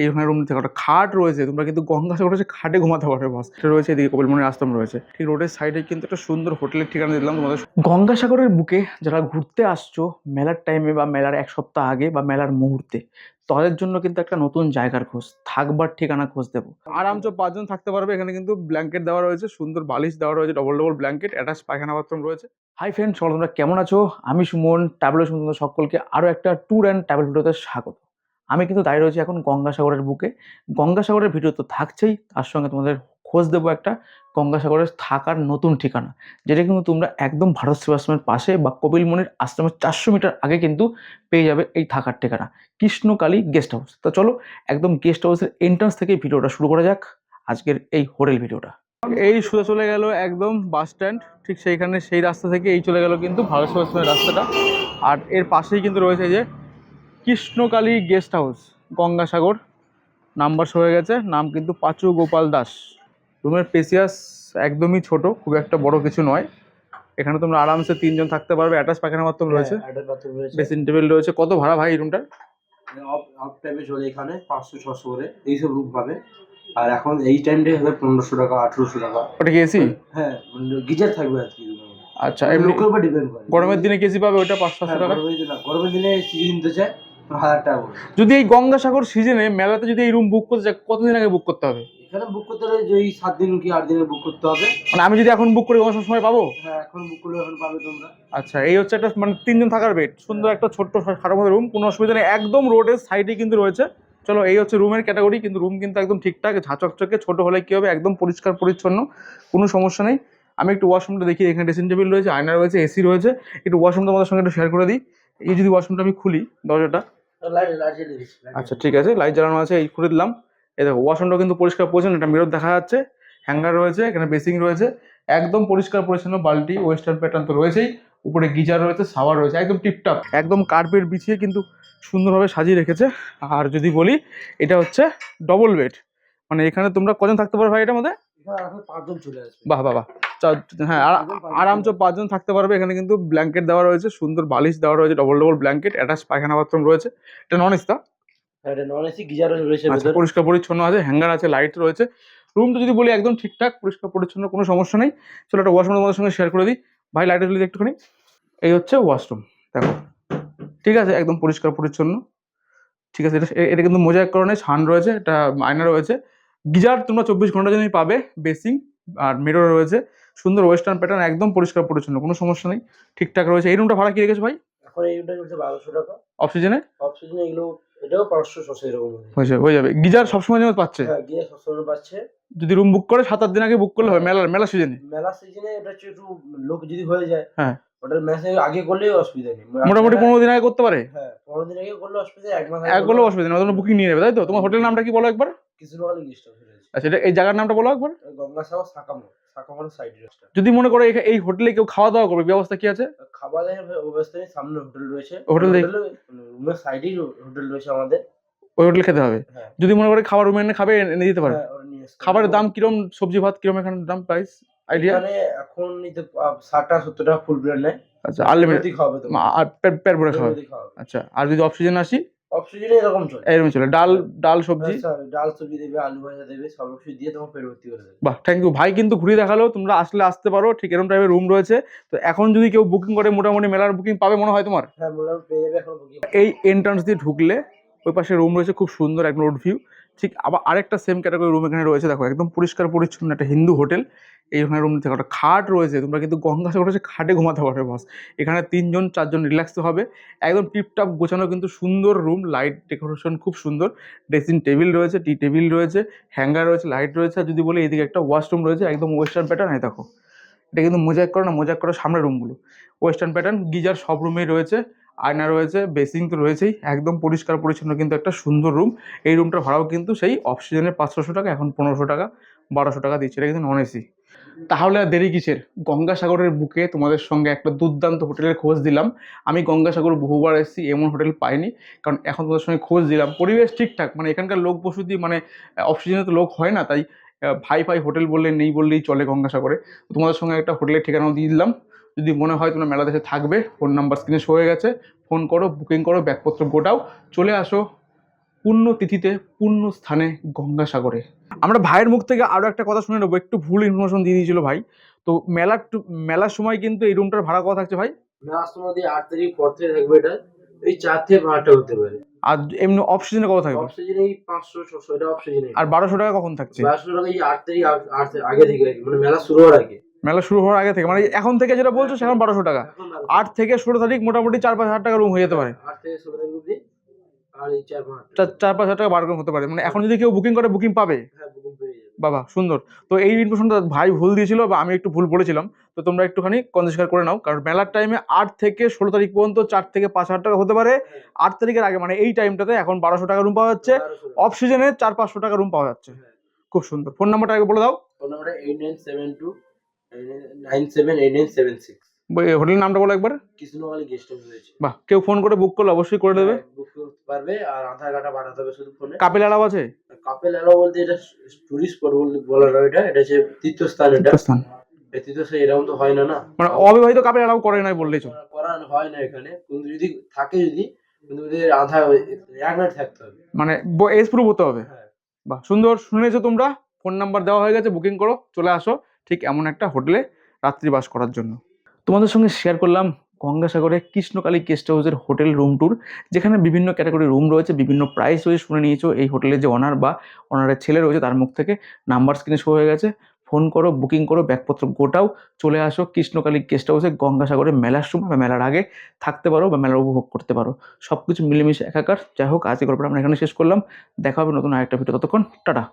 এইখানে রুম থেকে একটা খাট রয়েছে, তোমরা কিন্তু গঙ্গাসাগরে খাটে ঘুমাতে পারবে। বস রয়েছে এদিকে কপিলমুনির আশ্রম রয়েছে, ঠিক রোডের সাইডে কিন্তু একটা সুন্দর হোটেলের ঠিকানা দিলাম তোমাদের। গঙ্গাসাগরের বুকে যারা ঘুরতে আসছো মেলার টাইমে বা মেলার এক সপ্তাহ আগে বা মেলার মুহূর্তে, তাদের জন্য কিন্তু একটা নতুন জায়গার খোঁজ, থাকবার ঠিকানা খোঁজ দেবো। আরামসে 5 জন থাকতে পারবে। এখানে কিন্তু ব্ল্যাঙ্কেট দেওয়া রয়েছে, সুন্দর বালিশ দেওয়া রয়েছে, ডবল ডবল ব্ল্যাঙ্কেট, অ্যাটাচ পায়খানা বাথরুম রয়েছে। হাই ফ্রেন্ড, সকল তোমরা কেমন আছো? আমি সুমন, ট্রাভেল সুমন, সকলকে আরও একটা ট্যুর অ্যান্ড ট্রাভেল ভিডিওতে স্বাগত। আমি কিন্তু দাঁড়িয়ে রয়েছি এখন গঙ্গাসাগরের বুকে। গঙ্গাসাগরের ভিডিও তো থাকছেই, তার সঙ্গে তোমাদের খোঁজ দেবো একটা গঙ্গাসাগরের থাকার নতুন ঠিকানা, যেটা কিন্তু তোমরা একদম ভারত সেবাশ্রমের পাশে বা কপিলমুনির আশ্রমের 400 মিটার আগে কিন্তু পেয়ে যাবে এই থাকার ঠিকানা, কৃষ্ণকালী গেস্ট হাউস। তো চলো একদম গেস্ট হাউসের এন্ট্রান্স থেকে ভিডিওটা শুরু করা যাক, আজকের এই হোটেল ভিডিওটা। এই সোজা চলে গেল একদম বাস স্ট্যান্ড, ঠিক সেইখানে সেই রাস্তা থেকে এই চলে গেল কিন্তু ভারত সেবাশ্রমের রাস্তাটা। আর এর পাশেই কিন্তু রয়েছে যে Krishnakali guest house Gangasagar, number হয়ে গেছে, নাম কিন্তু পাঁচু গোপাল দাস। রুমের স্পেসিয়াস একদমই ছোট, খুব একটা বড় কিছু নয়। এখানে তোমরা আরামসে 3 জন থাকতে পারবে, অ্যাটাচ পায়খানা বাথরুম রয়েছে, বেসিন টেবিল রয়েছে। কত ভাড়া ভাই এই রুমটার? অফ টাইমে চলে এখানে 500-600 করে এইসব রুম পাবে। আর এখন এই টাইমটাই হবে 1500 টাকা 1800 টাকা। ওটা কি এসি? হ্যাঁ, গিজার থাকবে আর কি। আচ্ছা, এমনি লোকের উপর ডিপেন্ড করে। গরমের দিনে কেসি পাবে ওটা 500-700 টাকা। গরমের দিনে সিজন নিতে চায় 1000 টাকা করে। যদি এই গঙ্গাসাগর সিজনে মেলাতে যদি এই রুম বুক করতে চাই, কতদিন আগে বুক করতে হবে? এখানে বুক করতে হলে যে 7 দিন কি 8 দিনে বুক করতে হবে। মানে আমি যদি এখন বুক করি কোনো সময় পাবো? হ্যাঁ, এখন বুক করলে এখন পাবে তোমরা। আচ্ছা, এই হচ্ছে একটা মানে 3 জন থাকার বেড, সুন্দর একটা ছোট্ট খাটার মধ্যে রুম, কোনো অসুবিধা নেই, একদম রোডের সাইডে কিন্তু রয়েছে। চলো, এই হচ্ছে রুমের ক্যাটাগরি, কিন্তু রুম কিন্তু একদম ঠিকঠাক ঝাঁচকচকে। ছোট হলে কি হবে, একদম পরিষ্কার পরিচ্ছন্ন, কোনো সমস্যা নেই। আমি একটু ওয়াশরুমটা দেখি, এখানে ড্রেসিং টেবিল রয়েছে, আয়না রয়েছে, এসি রয়েছে। একটু ওয়াশরুমটা আমাদের সঙ্গে একটু শেয়ার করে দিই। এই যদি ওয়াশরুমটা আমি খুলি দরজাটা, আচ্ছা ঠিক আছে, লাইট জ্বালানো আছে, এই খুলে দিলাম। এই দেখো ওয়াশরুমটা কিন্তু পরিষ্কার পরিচ্ছন্ন, একটা মিরর দেখা যাচ্ছে, হ্যাঙ্গার রয়েছে, এখানে বেসিং রয়েছে, একদম পরিষ্কার পরিচ্ছন্ন। বালতি ওয়েস্টার্ন প্যাটার্ন তো রয়েছেই, উপরে গিজার রয়েছে, শাওয়ার রয়েছে, একদম টিপটপ, একদম কার্পেট বিছিয়ে কিন্তু সুন্দরভাবে সাজিয়ে রেখেছে। আর যদি বলি এটা হচ্ছে ডবল বেড, মানে এখানে তোমরা কজন থাকতে পারো ভাই এটার মধ্যে? এখন 5 জন চলে আসবে। বাহ বাহ বাহ, হ্যাঁ আরামসে 5 জন থাকতে পারবে। এখানে কিন্তু ব্ল্যাঙ্কেট দেওয়া রয়েছে, সুন্দর বালিশ দেওয়া রয়েছে, ডবল ডবল ব্ল্যাঙ্কেট, অ্যাটাচ পায়খানা বাথরুম রয়েছে। এটা নন এসি? এটা নন এসি, গিজার রয়েছে, আচ্ছা, পরিষ্কার পরিচ্ছন্ন আছে, হ্যাঙ্গার আছে, লাইট রয়েছে। রুমটা যদি বলি একদম ঠিকঠাক পরিষ্কার পরিচ্ছন্ন, কোনো সমস্যা নেই। চলো একটা ওয়াশরুম তোমাদের সঙ্গে শেয়ার করে দিই। ভাই লাইটে যদি একটুখানি, এই হচ্ছে ওয়াশরুম, দেখো ঠিক আছে, একদম পরিষ্কার পরিচ্ছন্ন। ঠিক আছে, এটা কিন্তু মোজাইক করা নেই, ছান রয়েছে, এটা আয়না রয়েছে, গিজার তোমরা 24 ঘন্টা জন্যই পাবে, বেসিং আর মিরর রয়েছে, সুন্দর ওয়েস্টার্ন প্যাটার্ন, একদম পরিষ্কার পরিচ্ছন্ন, কোনো সমস্যা নেই, ঠিকঠাক রয়েছে। এই রুমটা ভাড়া কি রেখেছো ভাই? এখন এই রুমটা চলছে 1200 টাকা। অফ সিজনে? অফ সিজনে এগুলো এটাও 500-600 এরকম হয়ে যাবে। গিজার সবসময় যেন পাচ্ছে? হ্যাঁ, গিজার সবসময় পাচ্ছে। যদি রুম বুক করে 7-8 দিন আগে বুক করলে হবে, মেলা সিজনে। মেলা সিজনে এটা হচ্ছে একটু লোক যদি হয়ে যায়, হ্যাঁ, ওটার মেসেজ আগে করলেও অসুবিধা নেই। মোটামুটি 15 দিন আগে করতে পারে। হ্যাঁ, 15 দিন আগে করলে অসুবিধা, 1 মাস এক আগে করলেও অসুবিধা নেই, তোমরা বুকিং নিয়ে নেবে, তাই তো? তোমার হোটেলের নামটা কি বলো একবার? কৃষ্ণকালী গেস্ট হাউস রয়েছে। আচ্ছা, এটা এই জায়গার নামটা বলো একবার। গঙ্গাসাগর সাকামোর সাইড রেস্টুরেন্ট। যদি মনে করো এই হোটেলে কেউ খাওয়া দাওয়া করবে, ব্যবস্থা কি আছে? খাবারের ব্যবস্থায় সামনে হোটেল রয়েছে, হোটেল রুমের সাইডেই হোটেল রয়েছে আমাদের। ওই হোটেল খেতে হবে? হ্যাঁ। যদি মনে করে খাবার রুমে এনে খাবে, এনে দিতে পারে? হ্যাঁ, ওরা নিয়ে আসতে খাবারের দাম কিরম, সবজি ভাত কিরম এখানে দাম, প্রাইস আইডিয়া? এখানে এখন নিতে 60-70 টাকা ফুল প্লেট নেয়। আচ্ছা, আনলিমিটেড খাওয়াবে তো, আর পেট ভরে খাওয়া? খাওয়াবে। আচ্ছা, আর যদি অফ সিজন আসি? অফ সিজনে এরকম চলে, এরকম চলে, ডাল সবজি? ডাল সবজি দেবে, আলু ভাজা দেবে, সব কিছু দিয়ে তোমার পেট ভর্তি করে দেবে। বাহ, থ্যাংক ইউ ভাই, কিন্তু ঘুরিয়ে দেখালো। তোমরা আসলে আসতে পারো, ঠিক এরকম টাইপের রুম রয়েছে। তো এখন যদি কেউ বুকিং করে, মোটামুটি মেলার বুকিং পাবে মনে হয় তোমার? হ্যাঁ, মোটামুটি পেয়ে যাবে এখন বুকিং। এই এন্ট্রান্স দিয়ে ঢুকলে ওই পাশে রুম রয়েছে, খুব সুন্দর এক রোড ভিউ। ঠিক আবার আরেকটা সেম ক্যাটাগরি রুম এখানে রয়েছে, দেখো একদম পরিষ্কার পরিচ্ছন্ন একটা হিন্দু হোটেল। এইখানে রুম থেকে একটা খাট রয়েছে, তোমরা কিন্তু গঙ্গাসাগরে খাটে ঘুমাতে পারবে। বস এখানে 3 জন 4 জন রিল্যাক্স হবে, একদম টিপটপ গোছানো, কিন্তু সুন্দর রুম, লাইট ডেকোরেশন খুব সুন্দর, ড্রেসিং টেবিল রয়েছে, টি টেবিল রয়েছে, হ্যাঙ্গার রয়েছে, লাইট রয়েছে। আর যদি বলি এদিকে একটা ওয়াশরুম রয়েছে, একদম ওয়েস্টার্ন প্যাটার্ন। এই দেখো, এটা কিন্তু মোজাইক করা না, মোজাইক করার সামনের রুমগুলো ওয়েস্টার্ন প্যাটার্ন, গিজার সব রুমেই রয়েছে, আয়না রয়েছে, বেসিং তো রয়েছেই, একদম পরিষ্কার পরিচ্ছন্ন, কিন্তু একটা সুন্দর রুম। এই রুমটার ভাড়াও কিন্তু সেই অফ সিজনে 500 টাকা, এখন 1500 টাকা 1200 টাকা দিচ্ছে, এটা কিন্তু নন এসি। তাহলে আর দেরি কিসের, গঙ্গাসাগরের বুকে তোমাদের সঙ্গে একটা দুর্দান্ত হোটেলের খোঁজ দিলাম। আমি গঙ্গাসাগর বহুবার এসেছি, এমন হোটেল পাইনি, কারণ এখন তোমাদের সঙ্গে খোঁজ দিলাম, পরিবেশ ঠিকঠাক, মানে এখানকার লোক বসতি, মানে অফ সিজনে তো লোক হয় না, তাই ভাই হোটেল বললে নেই বললেই চলে গঙ্গাসাগরে। তোমাদের সঙ্গে একটা হোটেলের ঠিকানাও দিয়ে দিলাম। যদি মনে হয় তোমরা মেলা দেশে থাকবে, ফোন নাম্বার স্ক্রিনে শো হয়ে গেছে, ফোন করো, বুকিং করো, ব্যাগপত্র গোটাও, চলে আসো পুণ্য তিথিতে পুণ্য স্থানে গঙ্গাসাগরে। আমরা ভাইয়ের মুখ থেকে আরো একটা কথা শুনে নেবো, একটু ভুল ইনফরমেশন দিয়ে দিয়েছিল ভাই। তো মেলার সময় কিন্তু এই রুমটার ভাড়া কত থাকছে ভাই? লাস্ট মধ্যে 8 তারিখ পর থেকে থাকবে এটা, এই 4 থেকে 5টা হতে পারে। আর এমনি অফ সিজনে কত থাকবে? অফ সিজনে এই 500-600, এটা অফ সিজনে। আর 1200 টাকা কখন থাকছে? 1200 টাকা এই 8 তারিখ আগে থেকে রাখি, মানে মেলা শুরু হওয়ার আগে। মেলা শুরু হওয়ার আগে থেকে, মানে এখন থেকে যেটা বলছো সেখন 1200 টাকা। এখন 1200 8 থেকে 16 তারিখ মোটামুটি 4-5 হাজার টাকা রুম হয়ে যেতে পারে। 8 থেকে 16 তারিখ অবধি। আর এই 4-5 4-5 হাজার টাকা বারো হতে পারে, মানে এখন যদি কেউ বুকিং করে বুকিং পাবে। হ্যাঁ, বুকিং পেয়ে যাবে। বাবা সুন্দর। তো এই ইনফরমেশনটা ভাই ভুল দিয়েছিল বা আমি একটু ভুল বলেছিলাম, তো তোমরা একটুখানি কনসিডার করে নাও, কারণ মেলার টাইমে 8 থেকে 16 তারিখ পর্যন্ত 4 থেকে 5 হাজার টাকা হতে পারে। 8 তারিখের আগে মানে এই টাইমটাতে এখন 1200 টাকা রুম পাওয়া যাচ্ছে, 1200 অফ সিজনে 400-500 টাকা রুম পাওয়া যাচ্ছে। হ্যাঁ। খুব সুন্দর। ফোন নাম্বারটা আগে বলে দাও। ফোন নাম্বারটা 8972978976। হোটেলের নামটা বলো একবার। কৃষ্ণকালী গেস্ট হাউস রয়েছে। বাহ, কেউ ফোন করে বুক করলে অবশ্যই করে দেবে। বুক করতে পারবে, আর আধার কার্ডটা পাঠাতে হবে শুধু ফোনে। কাপেল অ্যালাউ আছে? কাপেল অ্যালাউ বলতে এটা টুরিস্ট স্পট বলা হয়, এটা হচ্ছে তীর্থস্থান। এটা স্থান এই তীর্থস্থান এরকম তো হয় না, না মানে অবিবাহিত কাপেল অ্যালাউ করে নাই বললেই চলো। করা হয় না এখানে, কিন্তু যদি থাকে, কিন্তু ওদের আধার এক নাইট থাকতে হবে, মানে এজ প্রুফ হতে হবে। হ্যাঁ। বাহ সুন্দর, শুনেছো তোমরা। ফোন নাম্বার দেওয়া হয়ে গেছে, বুকিং করো, চলে আসো ঠিক এমন একটা হোটেলে রাত্রিবাস করার জন্য। তোমাদের সঙ্গে শেয়ার করলাম গঙ্গাসাগরে কৃষ্ণকালী গেস্ট হাউসের হোটেল রুম ট্যুর, যেখানে বিভিন্ন ক্যাটাগরি রুম রয়েছে, বিভিন্ন প্রাইস রয়েছে। শুনে নিয়েছো এই হোটেলের যে অনার বা অনারের ছেলে রয়েছে তার মুখ থেকে, নাম্বার স্ক্রিনে শো হয়ে গেছে। ফোন করো, বুকিং করো, ব্যাগপত্র গোটাও, চলে আসো কৃষ্ণকালী গেস্ট হাউসে। গঙ্গাসাগরে মেলার সময় বা মেলার আগে থাকতে পারো বা মেলার উপভোগ করতে পারো, সব কিছু মিলেমিশে একাকার। যাই হোক, আজকে গল্পটা আমরা এখানে শেষ করলাম। দেখা হবে নতুন আরেকটা ভিডিও, ততক্ষণ টাটা।